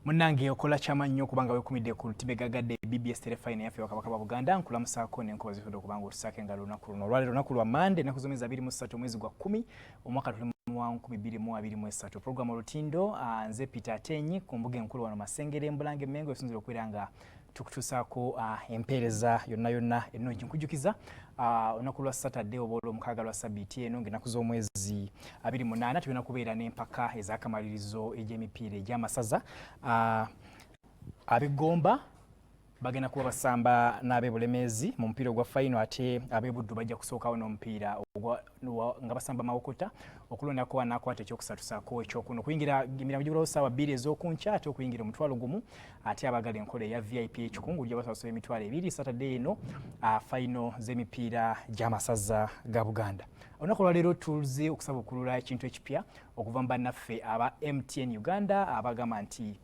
Munange okola kyamannyo kubanga wekumidde ku tibegagadde BBS Terefayina yaffe wakabaka ba Buganda nkulamusaako n'enkozi fudde kubanga otusake nga lunaku luno olwaleero lunaku lwa Mande ennaku zomwezi 23 omwezi gwa 10 omwaka tulimu wa 2023 programu olutindo nze Peter Atenyi ku mbuga enkulu wano Masengere Mbulange Mengo esunzire okubeera nga tukutusaako empeereza yonna ennungi nkujukiza olunaku lwa Saturday oba olw'omukaaga lwa Sabbiiti eno ng'ennaku z'omwezi 28 tulina kubeera n'empaka ez'akamalirizo egy'emipiira egy'amasaza ab'Egomba bagenda kuba basamba n'ab'Ebulemeezi mu mupiira ogwa final ate ab'Ebuddu bajja kusookawo n'omupiira nga basamba mawokota okulondako anakwata ekyokusatu saako ekyokuno okuyingira emirambo gibulawo ssaawa 2 ez'okunkya ate okuyingira omutwalo gumu ate abagala enkola eya VIP ekikungu gye basasula emitwalo 2 Saturday eno final z'emipiira gy'amasaza ga Buganda. Olunaku olwaleero tuze okusaba okulula ekintu ekipya okuva mu bannaffe aba MTN Uganda abagamba nti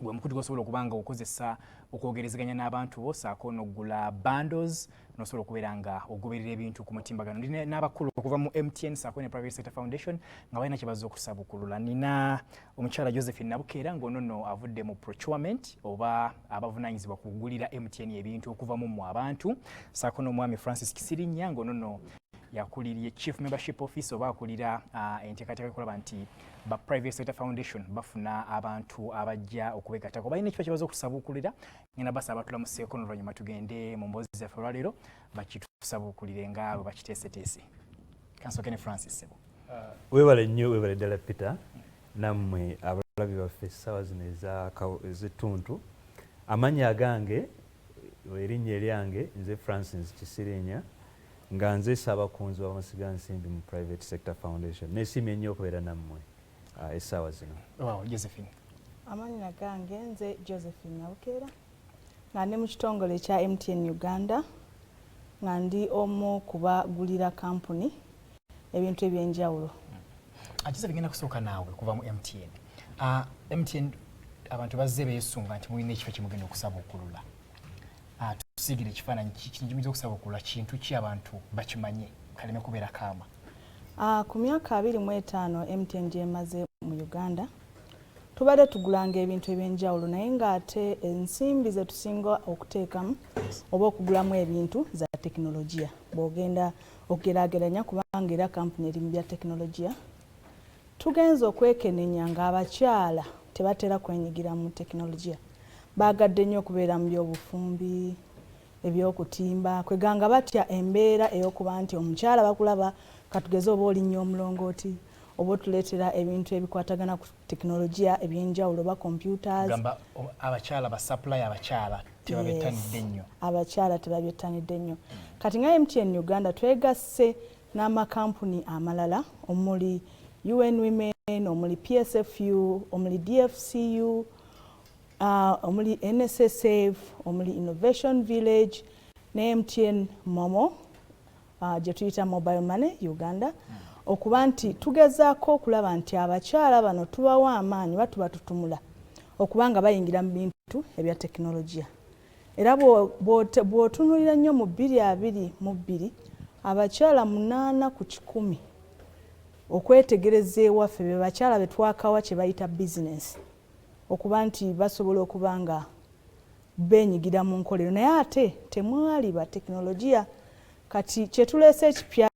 gwe mukutu gosobola okubanga okozesa okwogerezeganya n'abantu bo saako n'oggula bundles nosobola okubeera nga ogoberera ebintu ku mutimbagano. Nina n'abakulu okuva mu MTN saako ne Private Sector Foundation nga balina kye bazze okusaba okulula. Nina omukyala Josephine Nabukeera ng'onono avudde mu procurement oba abavunaanyizibwa ku kugulira MTN ebintu okuva mu abantu saako n'omwami Francis Kisirinya ng'onono yakuliriye Chief Membership Office oba akulira enteekateeka ekulaba nti ba Private Sector Foundation bafuna abantu abajja okubeegattako. Balina ekifo kye bazze okusabuukulira ngenda basaba batulamuseeko n'oluvannyuma tugende mu mboozi zaffe olwaleero bakitusabuukulire nga bwe bakiteeseteese. Kansooke ne Francis Sebo. Weebale nnyo weebale ddala Peter nammwe abalabi baffe essaawa zino ez'ettuntu. Amannya agange erinnya eryange nze Francis Kisirinya nga nze Ssaabakunzi w'Amasigansimbi mu Private Sector Foundation. Neesiimye nnyo okubeera nammwe essaawa zino. Waaw, Josephine. Amannya gange nze Josephine Nabukeera nga ndi mu kitongole kya MTN Uganda nga ndi omu kubagulira kampuni ebintu ebyenjawulo. Josephine ngenda kusooka naawe kuva mu MTN. MTN abantu bazze beesunga nti mulina ekifo kye mugenda okusaba okulula. Tusigire ekifaananyi kiyinza okusaba okulula kintu ki abantu bakimanye kaleme kubeera kaama. Ku myaka 25 MTN gyemaze mu Uganda tubadde tugulanga ebintu ebyenjawulo naye ng'ate ensimbi ze tusinga okuteekamu oba okugulamu ebintu za tekinologiya bw'ogenda okugeraageranya kubanga era kampuni eri mu bya tekinologiya tugenza okwekenneenya ng'abakyala tebatera kwenyigira mu tekinologiya baagadde nnyo okubeera mu by'obufumbi ebyokutimba kweganga batya embeera ey'okuba nti omukyala bakulaba katugeze oba olinnyo omulongooti oba otuleetera ebintu ebikwatagana ku tekinologiya ebyenjawulo oba computers. Gamba abakyala ba supply abakyala tebabettanidde nnyo. Abakyala tebabettanidde nnyo. Kati nga MTN Uganda twegasse n'amakampuni amalala omuli UN Women, omuli PSFU, omuli DFCU, omuli NSSF, omuli Innovation Village ne MTN Momo gye tuyita Mobile Money Uganda okuba nti tugezaako okulaba nti abakyala bano tubawa amaanyi batuba tutumula okuba nga bayingira mu bintu ebya tekinologiya. Era bw'otunulira nnyo mu 2022 abakyala 8 ku 100 okwetegereza ewaffe be bakyala be twakawa kye bayita bizinesi okuba nti basobola okuba nga beenyigira mu nkolero naye ate temwali ba tekinologiya. Kati kyetuleese ekipya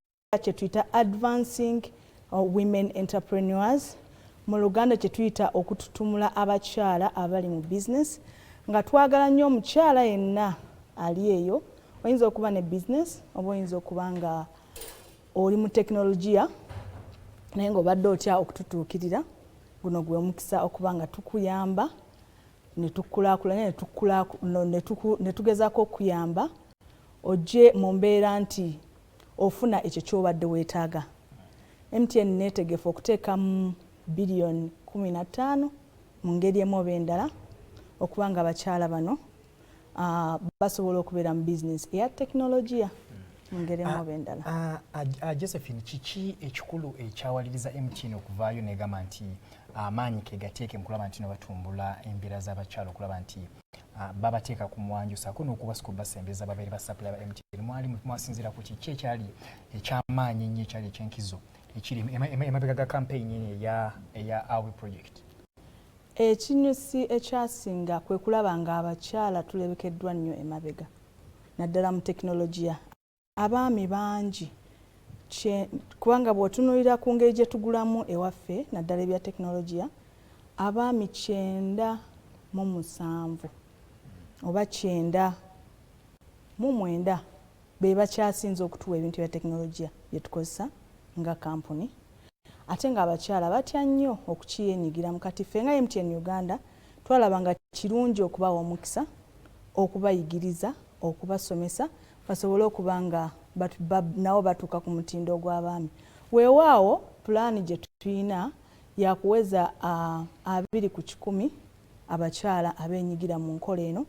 kyetuyita advancing women entrepreneurs mu Luganda kyetuyita okututumula abakyala abali mu business nga twagala nnyo omukyala yenna ali eyo oyinza okuba ne business oba oyinza okuba nga oli mu tekinologiya naye ng'obadde otya okututuukirira guno gwe omukisa okuba nga tukuyamba ne tukulaakulanya ne tugezaako okuyamba ojje mu mbeera nti ofuna ekyo ky'obadde weetaaga. MTN neetegefu okuteekamu billion 15 mu ngeri emu oba endala okuba nga abakyala bano basobola okubeera mu bizinesi eya tekinologiya mu ngeri emu oba endala. Josephine, kiki ekikulu ekyawaliriza MTN okuvaayo negamba nti amaanyi ke gateeke mu kulaba nti batumbula embeera z'abakyala okulaba nti babateeka ku mwanjo saako n'okubasika obasembeza babeere ba supply ba MTN mwasinziira ku kiki ekyali ekyamaanyi ennyo ekyali eky'enkizo ekiri emabega ga campaign eya Awe project. Ekinyusi ekyasinga kwe kulaba nga abakyala tulebekeddwa nnyo emabega naddala mu tekinologiya. Abaami bangi kubanga bw'otunuulira ku ngeri gye tugulamu ewaffe naddala ebya tekinologiya, abaami 97 oba 99 be bakyasinze okutuwa ebintu bya tekinologiya bye tukozesa nga kampuni, ate ng'abakyala batya nnyo okukiyeenyigira. Kati ffe nga MTN Uganda twalaba nga kirungi okubawa omukisa, okubayigiriza, okubasomesa basobole okuba nga nabo batuuka ku mutindo ogw'abaami. Weewaawo pulaani gye tulina yakuweza 20 ku 100 abakyala abeenyigira mu nkola eno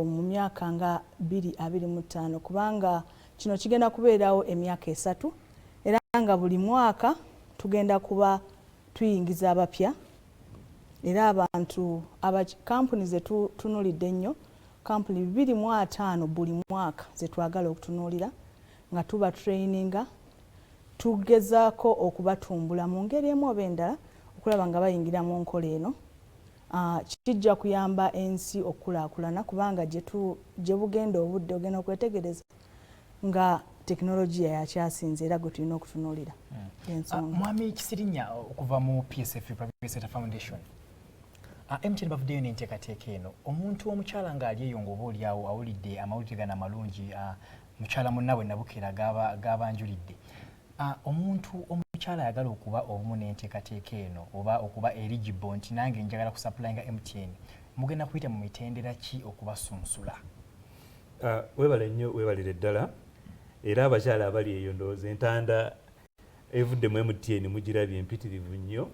mu myaka nga 2025, kubanga kino kigenda kubeerawo emyaka 3 era nga buli mwaka tugenda kuba tuyingiza abapya era abantu kampuni ze tutunulidde ennyo, kampuni 205 buli mwaka ze twagala okutunuulira nga tuba traininga, tugezaako okubatumbula mu ngeri emu oba endala okulaba nga bayingira mu nkola eno. Kijja kuyamba ensi okukulaakulana kubanga gye bugenda obudde ogenda okwetegereza nga tekinologiya yakyasinze era gwe tulina okutunuulira. Mwami Kisirinya okuva mu PSF BBS Foundation, MTN bavuddeyo n'enteekateeka eno. Omuntu omukyala ng'ali eyo ng'oba oli awo awulidde amawulire gano amalungi, mukyala munnaabwe Nabukera gaabanjulidde, omuntu omukyala ayagala okuba obumu n'enteekateeka eno oba okuba eligible nti nange njagala kusapulayinga MTN, mugenda kuyita mu mitendera ki okubasunsula? Weebale nnyo, weebalire ddala. Era abakyala abali eyo ndowooza entanda evudde mu MTN mugirabye empitirivu nnyo,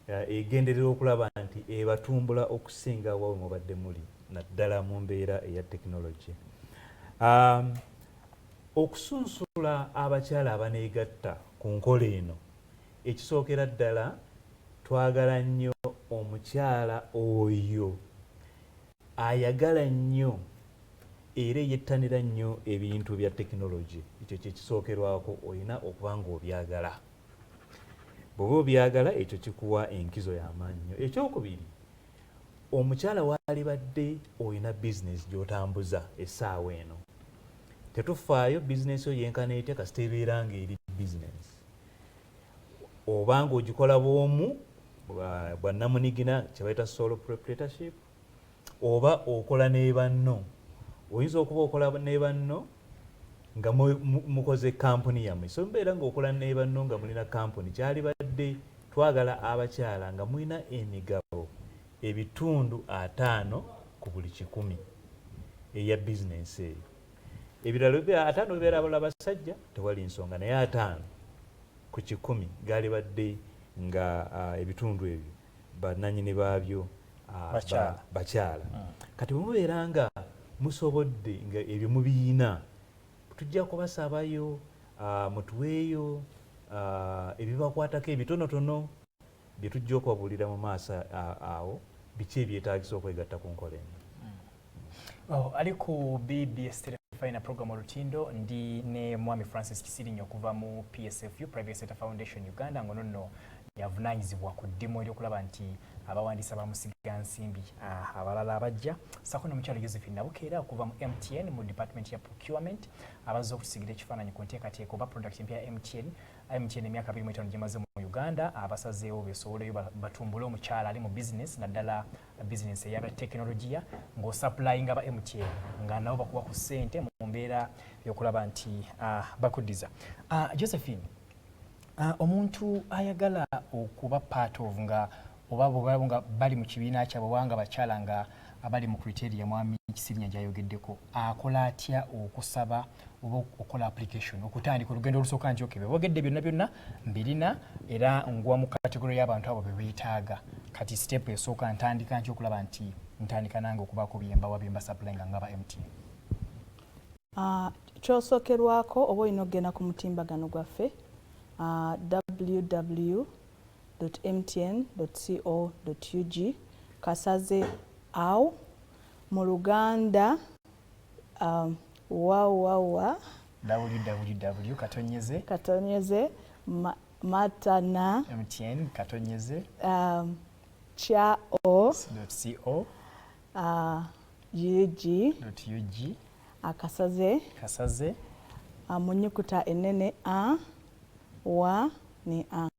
egenderera okulaba nti ebatumbula okusinga wawe mubadde muli naddala mu mbeera eya tekinologiya. Okusunsula abakyala abaneegatta ku nkola eno, ekisookera ddala twagala nnyo omukyala oyo ayagala nnyo era yettanira nnyo ebintu bya tekinologi. Ekyo kye kisookerwako, olina okuba ng'obyagala. Bw'oba obyagala ekyo kikuwa enkizo y'amaanyi nnyo. Ekyokubiri, omukyala waalibadde olina bizinesi gy'otambuza essaawa eno, tetufaayo bizinesi yo yenkana etya kasita ebeera ng'eri bizinesi, oba ng'ogikola bw'omu bwa namunigina kye bayita solo proprietorship, oba okola ne banno. Oyinza okuba okola ne banno nga mukoze kampuni yammwe, so mbeera ng'okola ne banno nga mulina kampuni. Kyalibadde twagala abakyala nga mulina emigabo ebitundu 5 ku buli 100 eya bizinesi eyo. Ebirala 5 bibeera abala basajja, tewali nsonga, naye 5 ku 100 galibadde nga ebitundu ebyo bannannyini baabyo bakyala. Kati mubeera nga musobodde nga ebyo mubiina, tujja kubasabayo mutuweeyo ebibakwatako ebitonotono bye tujja okubabuulira mu maaso awo, biki ebyetaagisa okwegatta ku nkola eno. Ali ku BBS Terefayina program olutindo, ndi ne Mwami Francis Kisirinya okuva mu PSFU BBS Foundation Uganda, ngono nno yavunaanyizibwa ku ddimu ery'okulaba nti abawandiisa bamusiga nsimbi abalala abajja, sako n'omukyala Josephine Nabukera okuva mu MTN mu department ya procurement abazze okutusigira ekifaananyi ku nteekateeka oba product empya ya MTN emyaka 25 gyemaze mu Uganda, abasazeewo beesoboleyo batumbule omukyala ali mu business, naddala business eya tekinologiya, ng'osupplyinga aba MTN nga nabo bakuba ku ssente mu mbeera y'okulaba nti bakuddiza. Josephine, omuntu ayagala okuba part of nga oba nga bali mu kibiina kyabwe wanga bakyala nga abali mu criteria Mwami Kisirinya gy'ayogeddeko, akola atya okusaba oba okola application okutandika olugendo olusooka nti okay, boogedde byonna mbirina era ngwa mu kategori y'abantu abo be beetaaga, kati step esooka ntandika nti okulaba nti ntandika nange okubaako byemba supplying nga aba MTN? Kyosookerwako oba olina okugenda ku mutimbagano gwaffe www.mtn.co.ug kasaze awo mu Luganda www katonyeze matana MTN katonyeze .co ug akasaze mu nnyukuta ennene a wa ne a.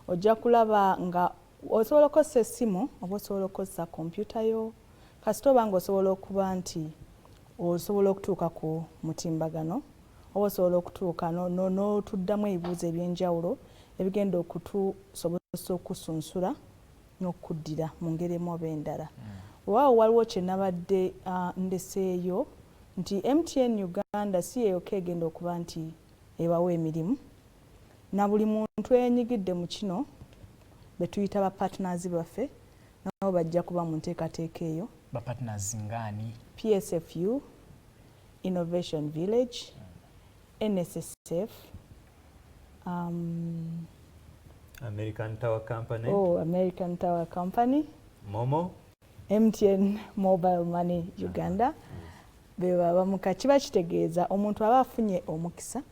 Ojja kulaba nga osobola okukozesa essimu oba osobola okukozesa kompyuta yo kasita oba nga osobola okuba nti osobola okutuuka ku mutimbagano oba osobola okutuuka n'otuddamu ebibuuzo eby'enjawulo ebigenda okutusobozesa okusunsula n'okuddira mu ngeri emu oba endala. Waawo waliwo kye nabadde ndeseeyo nti MTN Uganda si yeyoka egenda okuba nti ebawa emirimu na buli muntu eyenyigidde mu kino be tuyita ba partners baffe nabo bajja kuba mu nteekateeka eyo. Ba partners ngani? PSFU, Innovation Village, NSSF, American Tower Company. American Tower Company. Momo. MTN Mobile Money Uganda. Bebabamuka kiba kitegeeza omuntu aba afunye omukisa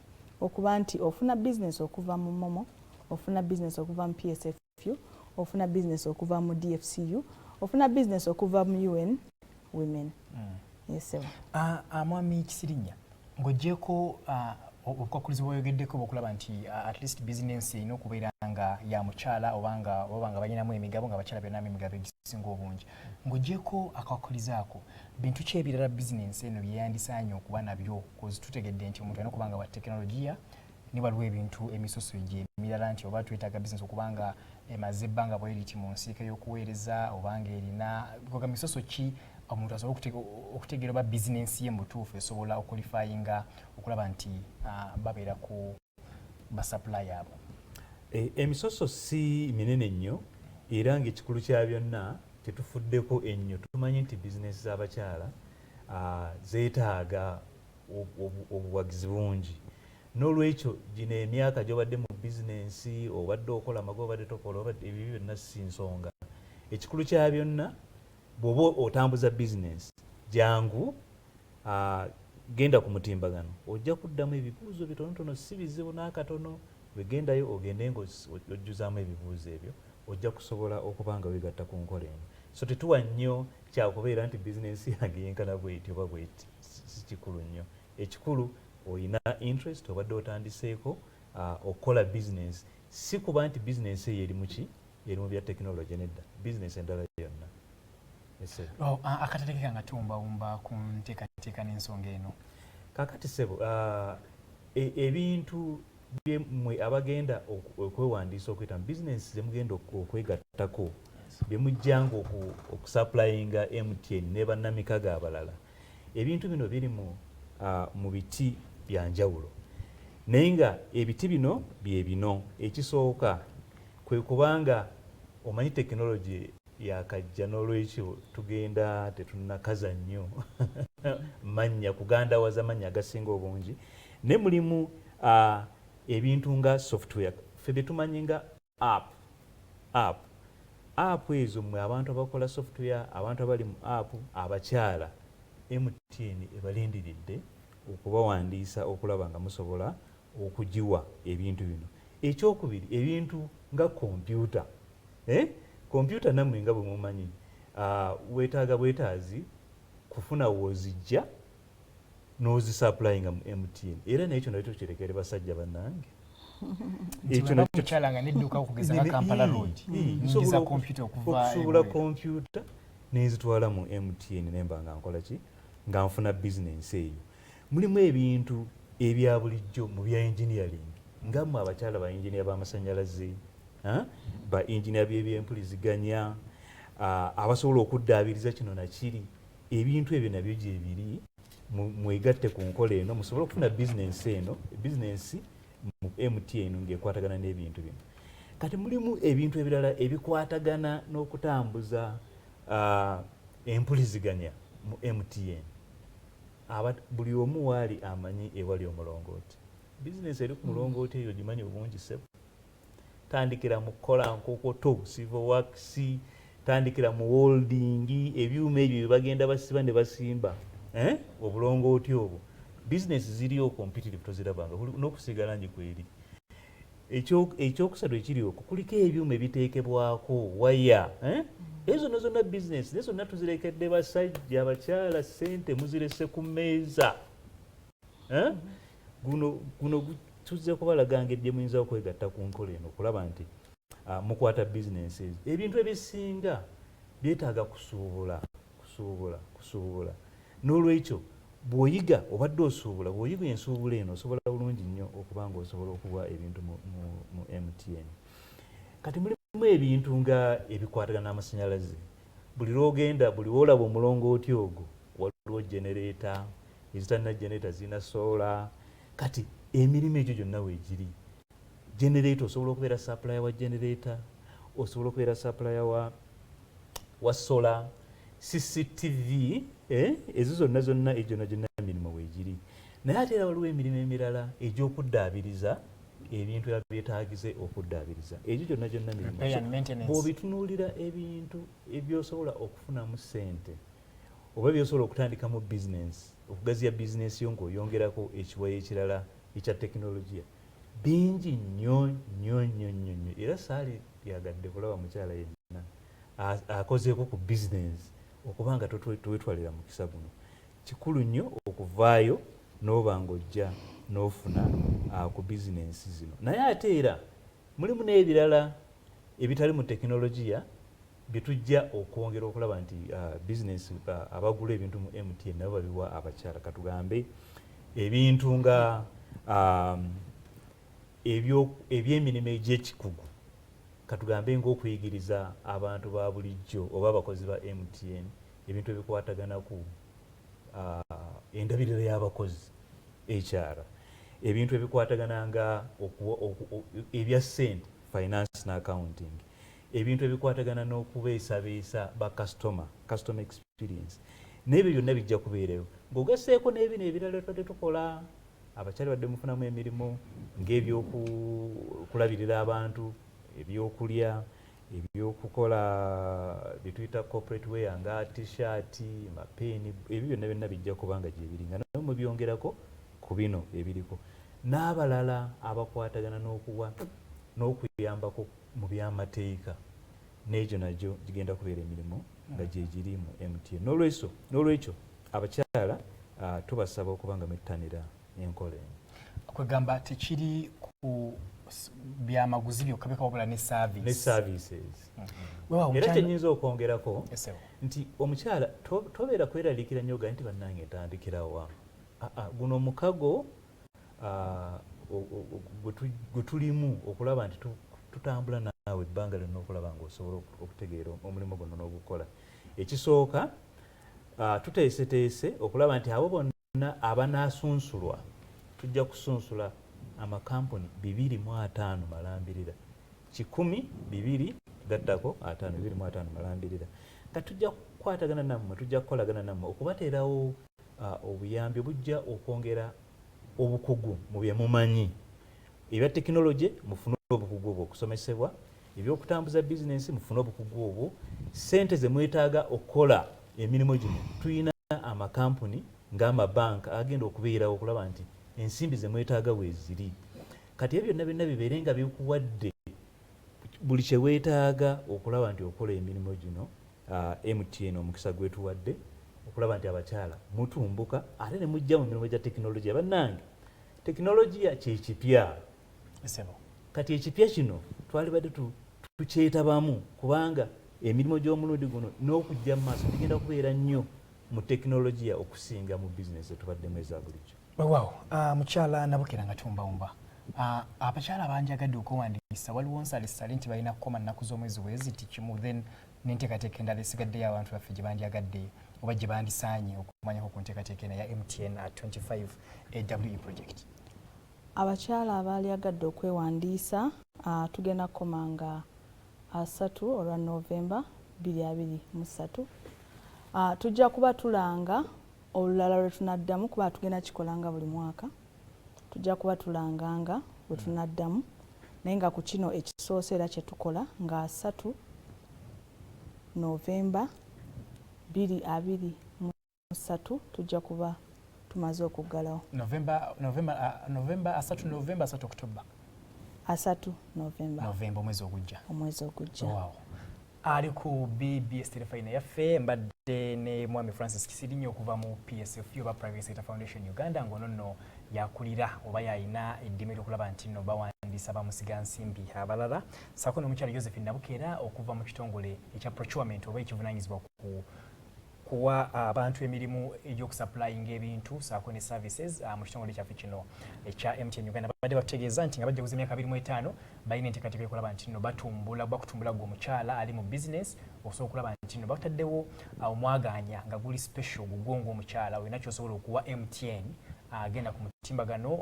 okuba nti ofuna business okuva mu Momo, ofuna business okuva mu PSFU, ofuna business okuva mu DFCU, ofuna business okuva mu UN Women. Yes, Mwami Kisirinya, ng'oggyeko obukwakkulizi bw'oyogeddeko bw'okulaba nti at least business erina okubeera nga ya mukyala oba nga balinamu emigabo nga abakyala balinamu emigabo egisinga obungi. Ng'oggyeko akakwakkulizi ako, bintu ki ebirala business eno bye yandisaanye okuba nabyo kozi tutegedde nti omuntu alina okuba nga wa tekinologiya ne waliwo ebintu emisoso gye emirala nti oba twetaaga business okuba nga emaze ebbanga bw'eriti mu nsiika y'okuweereza oba nga erina goga misoso ki omuntu asobola okutegeera oba bizinensi ye mutuufu esobola okulifayinga okulaba nti babeera ku basapulayi abo. Emisoso si minene nnyo era ng'ekikulu kya byonna tetufuddeko ennyo. Tumanyi nti bizinensi z'abakyala zeetaaga obuwagizi bungi. N'olwekyo gino emyaka gy'obadde mu bizinensi obadde okola amagoba obadde tokola obadde ebyo byonna si nsonga. Ekikulu kya byonna bw'oba otambuza bizinensi jangu genda ku mutimbagano ojja kuddamu ebibuuzo bitonotono si bizibu n'akatono. Wegendayo ogende ng'ojjuzaamu ebibuuzo ebyo ojja kusobola okuba nga weegatta ku nkola eno. So tetuwa nnyo kyakubeera nti bizinensi yange yenkana bw'eti oba bw'eti, si kikulu nnyo. Ekikulu olina interest obadde otandiseeko okukola bizinensi, si kuba nti bizinensi eyo eri mu ki eri mu bya tekinologi nedda, bizinensi endala yonna. Akaterekeka nga tuwumbawumba ku nteekateeka n'ensonga eno. Kaakati ssebo ebintu byemmwe abagenda okwewandiisa okuyita mu bizinensi ze mugenda okwegattako bye mujjanga okusupplyinga MTN ne bannamikago abalala, ebintu bino biri mu biti bya njawulo naye nga ebiti bino bye bino. Ekisooka kwe kubanga omanyi tekinologi yakajja n'olwekyo tugenda tetunnakaza nnyo mannya kugandawaza mannya agasinga obungi ne mulimu ebintu nga software ffe bye tumanyi nga app ezo mmwe abantu abakola software, abantu abali mu app abakyala, MTN ebalindiridde okubawandiisa okulaba nga musobola okugiwa ebintu bino. Ekyokubiri ebintu nga kompyuta. Kompyuta nammwe nga bwe mumanyi weetaaga bwetaazi kufuna woozijja n'ozisupplyinga mu MTN era n'ekyo nakyo kirekere basajja bannange. Mukyala nga nedduka okugeza nga Kampala Road njiza kompyuta okusobola kompyuta n'ezitwala mu MTN nemba nga nkola ki nga nfuna bizinensi eyo. Mulimu ebintu ebya bulijjo mu bya engineering nga mmwe abakyala ba engineer b'amasannyalaze, ba engineer by'ebyempuliziganya abasobola okuddaabiriza kino nakiri. Ebintu ebyo nabyo gye biri mwegatte ku nkola eno musobole okufuna bizinensi eno, bizinensi mu MTN ng'ekwatagana n'ebintu bino. Kati mulimu ebintu ebirala ebikwatagana n'okutambuza empuliziganya mu MTN. Buli omu waali amanyi ewali omulongooti. Bizinensi eri ku mulongooti eyo gimanyi obungi ssebo. Tandikira mu kukola nkokoto, civil works, tandikira mu holding, ebyuma ebyo bye bagenda basiba ne basimba obulongooti obwo. Bizinensi ziriyo competitive tozirabanga n'okusiga langi kweri. ekyokusatu ekiriwo kuliko ebyuma ebiteekebwako waya ezo zonna bizinesi naye zonna tuzirekedde basajja abakyala ssente muzirese ku mmeeza guno tuzze kubalaganga edde muyinza okwegatta ku nkola eno okulaba nti mukwata bizinesi ezo ebintu ebisinga byetaaga kusuubula n'olwekyo bw'oyiga obadde osuubula bw'oyiga ensuubula eno osobola bulungi nnyo okuba nga osobola okuwa ebintu mu MTN. Kati mulimu ebintu nga ebikwatagana n'amasannyalaze buli lw'ogenda buli lw'olaba omulongooti ogwo waliwo genereeta ezitalina genereeta zirina soola kati emirimu egyo gyonna weegiri genereeta osobola okubeera supplier wa genereeta osobola okubeera supplier wa sola CCTV ezo zonna egyo gyonna emirimu weegiri naye ate era waliwo emirimu emirala egy'okuddaabiriza ebintu ebyetaagize okuddaabiriza egyo gyonna mirimu bw'obitunuulira ebintu ebyosobola okufunamu ssente oba byosobola okutandikamu bizinesi okugaziya bizinesi yo ng'oyongerako ekiwayi ekirala ekya tekinologiya bingi nnyo era saali yagadde kulaba mukyala yenna akozeeko ku bizinesi okuba nga tuwetwalira mukisa guno kikulu nnyo okuvaayo n'oba ng'ojja n'ofuna ku bizinesi zino naye ate era mulimu n'ebirala ebitali mu tekinologiya bitujja okwongera okulaba nti bizinesi abagula ebintu mu MTN nabo babiwa abakyala katugambe ebintu nga ebyemirimu egy'ekikugu katugambe ng'okuyigiriza abantu ba bulijjo oba abakozi ba MTN ebintu ebikwatagana ku endabirira y'abakozi HR ebintu ebikwatagana nga ebya ssente finance na accounting ebintu ebikwatagana n'okubeesabeesa ba customer experience n'ebyo byonna bijja kubeerayo ng'ogesseeko n'ebino ebirala twadde tukola abakyali badde mufunamu emirimu ng'ebyokulabirira abantu ebyokulya ebyokukola bituyita corporate wear nga t-shirt mapeeni ebyo byonna bijja kubanga gye biri nga naye mubyongerako ku bino ebiriko n'abalala abakwatagana n'okuyambako mu by'amateeka n'egyo nagyo gigenda kubeera emirimu nga gye giri mu MTN n'olwekyo abakyala tubasaba okuba nga mwettanira enkola eno kwegamba tekiri ku byamaguzi byokka wabula ne services era kyenyinza okwongerako nti omukyala tobeera kweraliikira nnyo ga nti bannange ntandikirawa guno omukago gwe tulimu okulaba nti tutambula naawe ebbanga lyonna okulaba ng'osobola okutegeera omulimu guno n'ogukola ekisooka tuteeseteese okulaba nti abo bonna abanaasunsulwa tujja kusunsula amakampuni 250 malambirira 100 gattako 250 malambirira nga tujja kukwatagana nammwe tujja kukolagana nammwe okubateerawo obuyambi bujja okwongera obukugu mu bye mumanyi ebya tekinologi mufune obukugu obwo okusomesebwa ebyokutambuza bizinesi mufune obukugu obwo ssente ze mwetaaga okukola emirimu gino tuyina amakampuni ng'amabanka agenda okubeerawo okulaba nti ensimbi ze mwetaaga weeziri kati ebyo byonna bibeere nga bikuwadde buli kye weetaaga okulaba nti okola emirimu gino MTN omukisa gwetuwadde okulaba nti abakyala mutumbuka ate ne mujja mu mirimu gya tekinologiya bannange tekinologiya kyekipya kati ekipya kino twali badde tukyetabamu kubanga emirimu gy'omulundi guno n'okujja mu maaso bigenda kubeera nnyo mu tekinologiya okusinga mu bizinesi etubaddemu eza bulijjo. Mukyala Nabukira nga tumbawumba abakyala banjagadde okuwandiisa waliwo nsalisale nti balina kukoma nnaku z'omwezi wezi ti kimu then n'enteekateeka endala esigaddeyo abantu baffe gye bandyagadde oba gye bandisaanye okumanyako ku nteekateeka eno ya MTN 25 AWE project. Abakyala abalyagadde okwewandiisa tugenda kukoma nga 3 olwa Novemba 2023 tujja kuba tulanga olulala lwe tunaddamu kuba tugenda kikolanga buli mwaka tujja kuba tulanganga lwe tunaddamu naye nga ku kino ekisoose era kye tukola nga 3 Novemba 2023 tujja kuba tumaze okuggalawo Novemba 3 Novemba 3 October 3 November omwezi ogujja. Wow. Ali ku BBS Terefayina yaffe mbadde ne Mwami Francis Kisirinyo okuva mu PSF oba Private Sector Foundation Uganda ngono nno yakulira oba yayina eddimiro okulaba nti nno bawandiisa bamusiga nsimbi abalala saako n'omukyala Josephine Nabukera okuva mu kitongole ekya procurement oba ekivunaanyizibwa kuwa abantu emirimu egy'okusupplying ebintu saako ne services mu kitongole kyaffe kino ekya MTN Uganda badde bategeeza nti nga bajja kuza emyaka 25 balina enteekateeka ekolaba nti nno bakutumbula gwe omukyala ali mu business osobola okulaba nti nno bataddewo omwaganya nga guli special gugwongo omukyala olina kyosobola okuwa MTN agenda ku mutimbagano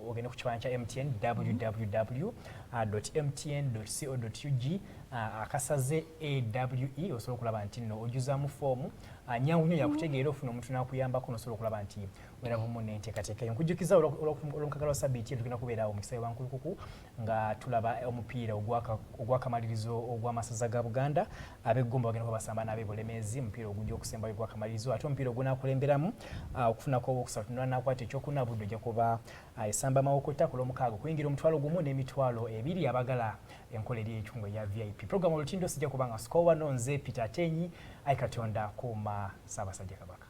ogenda ku kifaananyi kya MTN www.mtn.co.ug akasaze AWE osobola okulaba nti nno ojuzaamu foomu nyangu nnyo yakutegeera ofuna omuntu n'akuyambako n'osobola okulaba nti werabumu n'enteekateeka yo. Nkujjukiza olw'omukakala wa sabbiiti tugenda kubeera mu kisawe Wankulukuku nga tulaba omupiira ogw'akamalirizo ogw'amasaza ga Buganda ab'eggomba bagenda kuba basamba n'ab'ebulemeezi omupiira ogujja okusembayo ogw'akamalirizo ate omupiira ogunaakulemberamu okufunako obwokusatu n'anakwata ekyokuna budde ojja kuba esamba Mawokota ku lw'omukaaga okuyingira omutwalo gumu n'emitwalo 2 abagala enkola eri ey'ekyungo ya VIP. Programu olutindo sijja kubanga sikowa nonze Peter Atenyi Ayi Katonda kuuma Ssaabasajja Kabaka.